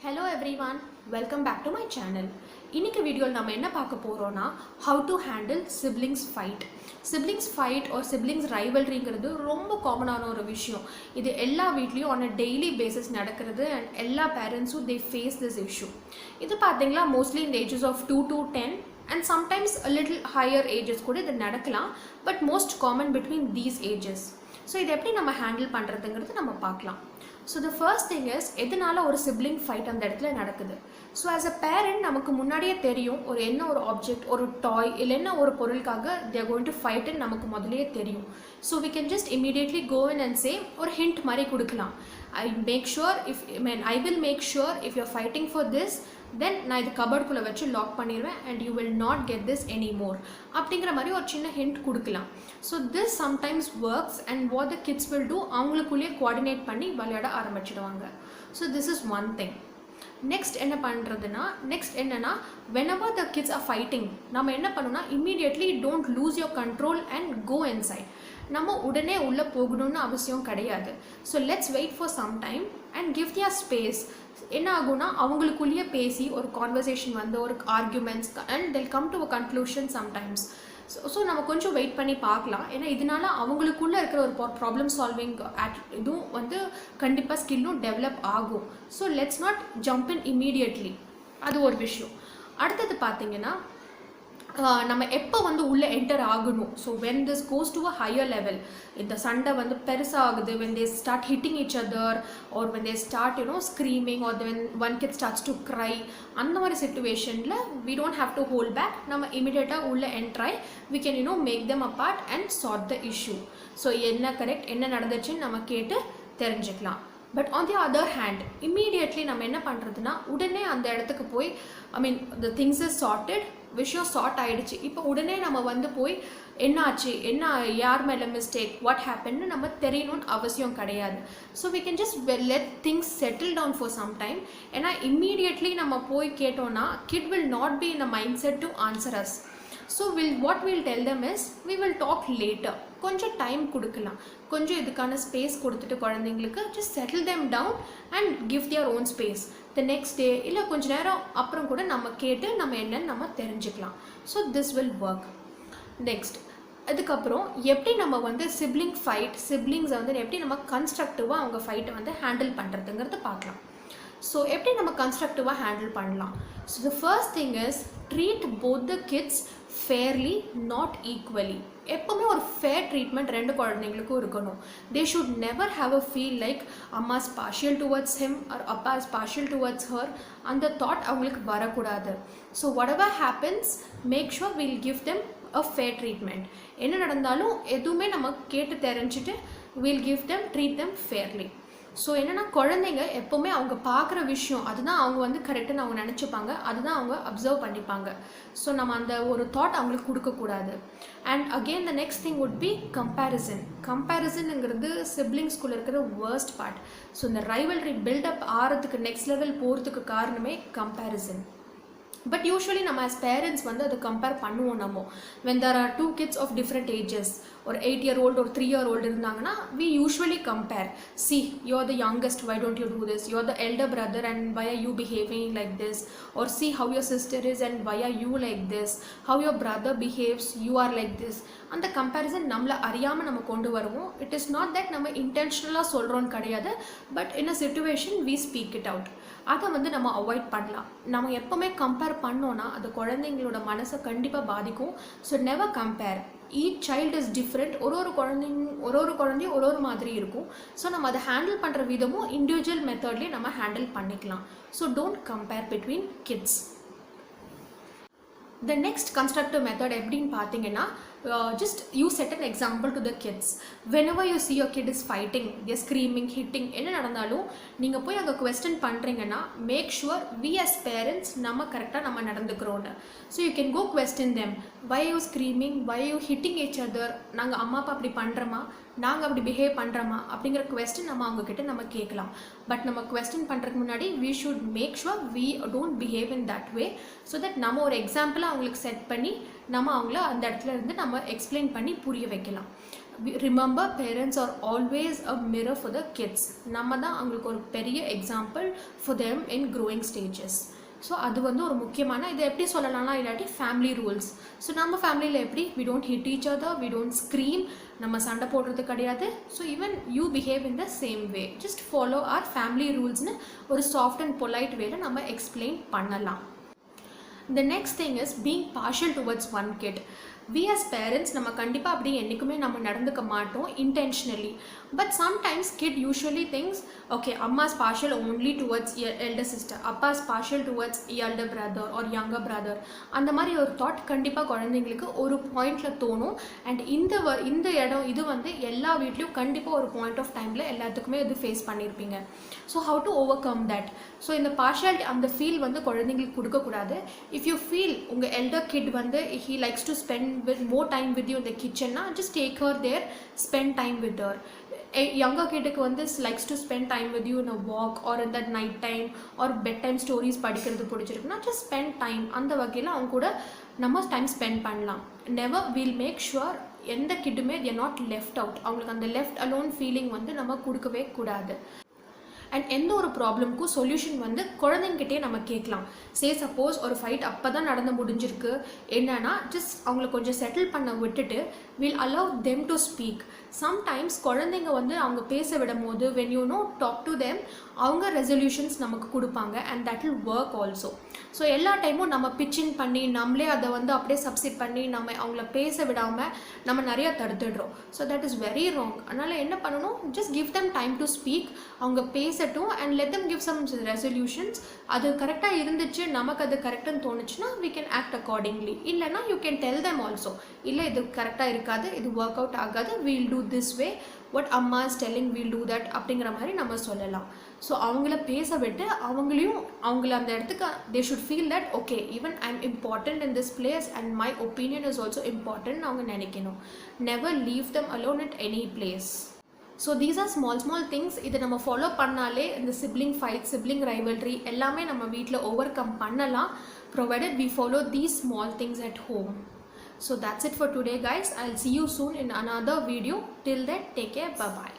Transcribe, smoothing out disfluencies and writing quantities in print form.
Hello everyone, welcome back to my channel. இன்னைக்கு வீடியோல நாம என்ன பார்க்க போறோம்னா how to handle siblings fight. Siblings fight or siblings rivalryங்கிறது ரொம்ப காமனான ஒரு விஷயம். இது எல்லா வீட்லயும் on a daily basis நடக்கிறது and எல்லா பேரண்ட்ஸும் they face this issue. இது பாத்தீங்களா mostly in the ages of 2 to 10 and sometimes a little higher ages கூட இது நடக்கலாம், but most common between these ages. So இதை எப்படி நம்ம ஹேண்டில் பண்றதுங்கிறது நம்ம பார்க்கலாம். So the first thing is எதனால ஒரு sibling fight அந்த இடத்துல நடக்குது. So as a parent நமக்கு முன்னாடியே தெரியும் ஒரு ஆப்ஜெக்ட் ஒரு டாய் இல்லைன்னா ஒரு பொருளுக்காக they are going to fight ன்னு நமக்கு முதல்லயே தெரியும். So we can just immediately go in and say ஒரு hint மாதிரி கொடுக்கலாம். I will make sure if you're fighting for this, then நான் இது கபர்டுக்குள்ள வச்சு லாக் பண்ணிடுவேன் and you will not get this anymore அப்படிங்கிற மாதிரி ஒரு சின்ன ஹிண்ட் கொடுக்கலாம். So this sometimes works and what the kids will do அவங்களுக்குள்ளேயே கோஆர்டினேட் பண்ணி விளையாட ஆரம்பிச்சிடுவாங்க. So this is one thing. Next என்னன்னா whenever the kids are fighting நம்ம என்ன பண்ணணும்னா immediately don't lose your control and go inside. நம்ம உடனே உள்ளே போகணும்னு அவசியம் கிடையாது. So let's wait for some time and give their space. என்ன ஆகும்னா அவங்களுக்குள்ளேயே பேசி ஒரு கான்வர்சேஷன் வந்து ஒரு arguments and they'll come to a conclusion sometimes. So நம்ம கொஞ்சம் வெயிட் பண்ணி பார்க்கலாம். ஏன்னா இதனால அவங்களுக்குள்ளே இருக்கிற ஒரு ப்ராப்ளம் சால்விங் இதுவும் வந்து கண்டிப்பாக ஸ்கில்லும் டெவலப் ஆகும். So let's not jump in immediately. அது ஒரு விஷயம். அடுத்தது பார்த்தீங்கன்னா நம்ம எப்போ வந்து உள்ளே என்டர் ஆகணும். So when this goes to a higher level, இந்த சண்டை வந்து பெருசாகுது, when they start hitting each other or when they start screaming or when one kid starts to cry, அந்த மாதிரி சிச்சுவேஷனில் we don't have to hold back. நம்ம இமிடியேட்டாக உள்ளே என்ட்ராய் we can make them apart and sort the issue. So என்ன correct என்ன நடந்துச்சுன்னு நம்ம கேட்டு தெரிஞ்சுக்கலாம். But on the other hand immediately நம்ம என்ன பண்ணுறதுனா உடனே அந்த இடத்துக்கு போய் த திங்ஸ் இஸ் சார்ட்டட், விஷயம் சார்ட் ஆகிடுச்சு, இப்போ உடனே நம்ம வந்து போய் என்னாச்சு யார் மேலே மிஸ்டேக் வாட் ஹேப்பன்னு நம்ம தெரியணும்னு அவசியம் கிடையாது. So we can just let things settle down for some time. ஏன்னா இம்மீடியட்லி நம்ம போய் கேட்டோன்னா kid will not be in a mind set to answer us. So what we'll tell them is we will talk later. கொஞ்சம் time கொடுக்கலாம், கொஞ்சம் இதுக்கான space கொடுத்துட்டு குழந்தைங்களுக்கு just settle them down and give their own space. The next day இல்லை கொஞ்ச நேரம் அப்புறம் கூட நம்ம கேட்டு நம்ம என்னன்னு நம்ம தெரிஞ்சுக்கலாம். So this will work. Next அதுக்கப்புறம் எப்படி நம்ம வந்து சிப்ளிங்ஸை வந்து எப்படி நம்ம கன்ஸ்ட்ரக்டிவாக அவங்க ஃபைட்டை வந்து ஹேண்டில் பண்ணுறதுங்கிறது பார்க்கலாம். ஸோ எப்படி நம்ம கன்ஸ்ட்ரக்டிவாக ஹேண்டில் பண்ணலாம். So the first thing is treat both the kids fairly not equally. எப்போவுமே ஒரு ஃபேர் ட்ரீட்மெண்ட் ரெண்டு குழந்தைங்களுக்கும் இருக்கணும். They should never have a feel like அம்மா is partial towards him or அப்பா இஸ் பார்ஷியல் டுவர்ட்ஸ் ஹர். அந்த thought அவங்களுக்கு வரக்கூடாது. So whatever happens make sure we'll give them a fair treatment. என்ன நடந்தாலும் எதுவுமே நம்ம கேட்டு தெரிஞ்சுட்டு we'll give them treat them fairly. So என்னென்னா குழந்தைங்க எப்போவுமே அவங்க பார்க்குற விஷயம் அதுதான் அவங்க வந்து கரெக்டுன்னு அவங்க நினச்சிப்பாங்க, அதுதான் அவங்க அப்சர்வ் பண்ணிப்பாங்க. ஸோ நம்ம அந்த ஒரு தாட் அவங்களுக்கு கொடுக்கக்கூடாது. And again the next thing would be கம்பேரிசனுங்கிறது சிப்ளிங்ஸ்குள்ளே இருக்கிற வேர்ஸ்ட் பார்ட். ஸோ இந்த ரைவல்ரி பில்டப் ஆகிறதுக்கு நெக்ஸ்ட் லெவல் போகிறதுக்கு காரணமே கம்பேரிசன். பட் யூஸ்வலி நம்ம as பேரண்ட்ஸ் வந்து அதை கம்பேர் பண்ணுவோம். நம்ம when there are two kids of different ages, ஒரு 8-year-old ஒரு 3-year-old இருந்தாங்கன்னா we usually compare. See, you're the youngest, why don't you do this? You're the elder brother and why are you behaving like this? Or see how your sister is and why are you like this? How your brother behaves, you are like this. அந்த comparison நம்மளை அறியாமல் நம்ம கொண்டு வருவோம். It is not that நம்ம இன்டென்ஷனலாக சொல்கிறோன்னு கிடையாது, but in a situation we speak it out. அதை வந்து நம்ம அவாய்ட் பண்ணலாம். நம்ம எப்போவுமே கம்பேர் பண்ணோன்னா அது குழந்தைங்களோட மனசை கண்டிப்பாக பாதிக்கும். So never compare. Each child is different. ஒரு குழந்தையும் ஒரு மாதிரி இருக்கும். ஸோ நம்ம அதை ஹேண்டில் பண்ணுற விதமும் இண்டிவிஜுவல் மெத்தட்லேயே நம்ம ஹேண்டில் பண்ணிக்கலாம். So don't compare between kids. The next constructive method எப்படின்னு பார்த்தீங்கன்னா just you set an example to the kids. Whenever you see your kid is fighting, they're screaming, hitting, என்ன நடந்தாலும் நீங்கள் போய் அங்கே question பண்ணுறீங்கன்னா make sure we as parents நம்ம கரெக்டாக நம்ம நடந்துக்கிறோன்னு. So you can go question them. Why are you screaming? Why are you hitting each other? நாங்கள் அம்மா அப்பா அப்படி பண்ணுறோமா, நாங்கள் அப்படி பிஹேவ் பண்ணுறோமா அப்படிங்கிற question நம்ம அவங்கக்கிட்ட நம்ம கேட்கலாம். பட் நம்ம question பண்ணுறதுக்கு முன்னாடி we should make sure we don't behave in that way, so that நம்ம ஒரு எக்ஸாம்பிளாக அவங்களுக்கு செட் பண்ணி நம்ம அவங்கள அந்த இடத்துல இருந்து நம்ம எக்ஸ்பிளைன் பண்ணி புரிய வைக்கலாம். Remember, parents are always a mirror for the kids. நம்ம தான் அவங்களுக்கு ஒரு பெரிய example for them in growing stages. So அது வந்து ஒரு முக்கியமான, இதை எப்படி சொல்லலாம்னா இல்லாட்டி ஃபேமிலி ரூல்ஸ். ஸோ நம்ம ஃபேமிலியில் எப்படி we don't hit each other, we don't scream, நம்ம சண்டை போடுறது கிடையாது. So even you behave in the same way, just follow our family ரூல்ஸ்னு ஒரு சாஃப்ட் அண்ட் பொலைட் வேல நம்ம எக்ஸ்பிளைன் பண்ணலாம். The next thing is being partial towards one kid. We as parents நம்ம கண்டிப்பாக அப்படி என்றைக்குமே நம்ம நடந்துக்க மாட்டோம் intentionally. But sometimes kid usually thinks, okay, அம்மா's partial only towards elder sister, அப்பா's partial towards elder brother or younger brother. அந்த மாதிரி ஒரு தாட் கண்டிப்பாக குழந்தைங்களுக்கு ஒரு பாயிண்டில் தோணும். அண்ட் இந்த இடம் இது வந்து எல்லா வீட்லேயும் கண்டிப்பாக ஒரு பாயிண்ட் ஆஃப் டைமில் எல்லாத்துக்குமே இது ஃபேஸ் பண்ணியிருப்பீங்க. So how to over come that? So இந்த பார்ஷியாலிட்டி அந்த ஃபீல் வந்து குழந்தைங்களுக்கு கொடுக்கக்கூடாது. இஃப் யூ ஃபீல் உங்கள் எல்டர் கிட் வந்து he likes to spend with more time with you in the kitchen na, just take her there, spend time with her. A younger kid வந்து likes to spend time with you in a walk or in that night time or bedtime stories படிக்கிறது பிடிச்சிருக்குன்னா just spend time. அந்த வகையில் அவங்க கூட நம்ம time spend பண்ணலாம். never we'll make sure எந்த கிட்டுமே they are not left out. அவங்களுக்கு அந்த left alone ஃபீலிங் வந்து நம்ம கொடுக்கவே கூடாது. அண்ட் எந்த ஒரு ப்ராப்ளம்க்கும் சொல்யூஷன் வந்து குழந்தைங்கிட்டே நம்ம கேட்கலாம். சப்போஸ் ஒரு ஃபைட் அப்போ தான் நடந்து முடிஞ்சிருக்கு, என்னன்னா ஜஸ்ட் அவங்கள கொஞ்சம் செட்டில் பண்ண விட்டுட்டு will allow them to speak. Sometimes குழந்தைங்க வந்து அவங்க பேச விடும் போது when you know talk to them, அவங்க ரெசல்யூஷன்ஸ் நமக்கு கொடுப்பாங்க and that will work also. So எல்லா டைமும் நம்ம பிச்சின் பண்ணி நம்மளே அதை வந்து அப்படியே சப்சிட் பண்ணி நம்ம அவங்கள பேச விடாமல் நம்ம நிறையா தடுத்துடுறோம். So that is very wrong. அதனால் என்ன பண்ணணும், just give them time to speak. அவங்க பேசட்டும் and let them give some resolutions. அது கரெக்டாக இருந்துச்சு, நமக்கு அது கரெக்டுன்னு தோணுச்சுன்னா we can act accordingly. இல்லைனா you can tell them also, இல்லை இது கரெக்டாக இருக்காது, இது ஒர்க் அவுட் ஆகாது, we'll do this way, what amma is telling we'll do that அப்படிங்கிற மாதிரி நம்ம சொல்லலாம். ஸோ அவங்கள பேச விட்டு அவங்கள அந்த இடத்துக்கு they should feel that okay, even I'm important in this place and my opinion is also important அவங்க நினைக்கணும். never leave them alone at any place. So these are small things. இதை நம்ம ஃபாலோ பண்ணாலே இந்த சிப்ளிங் ஃபைட், சிப்ளிங் ரைவல்ரி எல்லாமே நம்ம வீட்டில் over come பண்ணலாம், provided we follow these small things at home. So that's it for today guys. I'll see you soon in another video. Till then, take care. Bye bye.